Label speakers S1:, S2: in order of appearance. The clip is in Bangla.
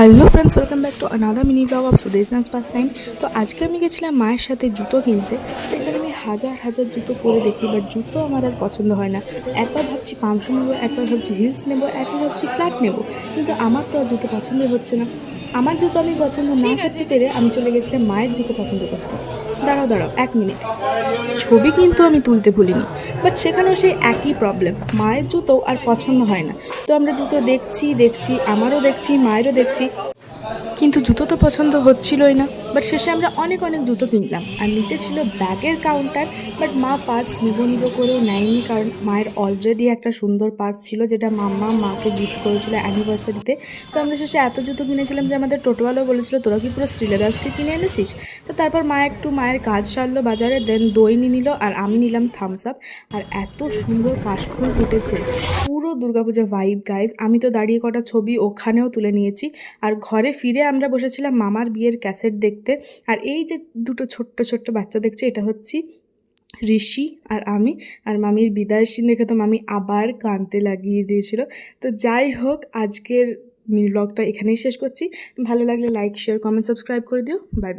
S1: Hello friends, welcome back to another mini blog of Sudesh নাচ পাস টাইম। তো আজকে আমি গেছিলাম মায়ের সাথে জুতো কিনতে। তো এখানে আমি হাজার হাজার জুতো পরে দেখি, বাট জুতো আমার আর পছন্দ হয় না। একবার ভাবছি পামশু নেবো, একবার ভাবছি হিলস নেবো, একবার ভাবছি ফ্ল্যাট নেবো, কিন্তু আমার তো আর জুতো পছন্দই হচ্ছে না। আমার জুতো আমি পছন্দ না করতে পেরে আমি চলে গেছিলাম মায়ের জুতো পছন্দ করতে। দাঁড়াও দাঁড়াও 1 মিনিট, ছবি কিন্তু আমি তুলতে ভুলিনি, বাট সেখানেও সেই একই প্রবলেম, মায়ের জুতো আর পছন্দ হয় না। তো আমরা জুতো দেখছি দেখছি, আমারও দেখছি, মায়েরও দেখছি, কিন্তু জুতো তো পছন্দ হচ্ছিলই না। বাট শেষে আমরা অনেক অনেক জুতো কিনলাম, আর নিচে ছিল ব্যাগের কাউন্টার। বাট মা পার্স নিব করেও নেয়নি, কারণ মায়ের অলরেডি একটা সুন্দর পার্স ছিল যেটা মাম্মা মাকে গিফট করেছিল অ্যানিভার্সারিতে। তো আমরা শেষে এত জুতো কিনেছিলাম যে আমাদের টোটোওয়ালাও বলেছিল তোরা কি পুরো শ্রীলেদার্সকে কিনে এনেছিস। তো তারপর মা একটু মায়ের কাজ সারলো বাজারে, দেন দই নিয়ে নিল, আর আমি নিলাম থামস আপ। আর এত সুন্দর কাশফুল ফুটেছে, পুরো দুর্গাপূজা ভাইব গাইজ। আমি তো দাঁড়িয়ে কটা ছবি ওখানেও তুলে নিয়েছি। আর ঘরে ফিরে আমরা বসেছিলাম মামার বিয়ের ক্যাসেট দেখতে। আর এই যে দুটো ছোট্ট ছোট্ট বাচ্চা দেখছো, এটা হচ্ছে ঋষি আর আমি। আর মামির বিদায়ের সিন দেখে তো মামি আবার কাঁদতে লাগিয়ে দিয়েছিল। তো যাই হোক, আজকের মিনি ব্লগটা এখানেই শেষ করছি। ভালো লাগলে লাইক, শেয়ার, কমেন্ট, সাবস্ক্রাইব করে দিও। Bye bye.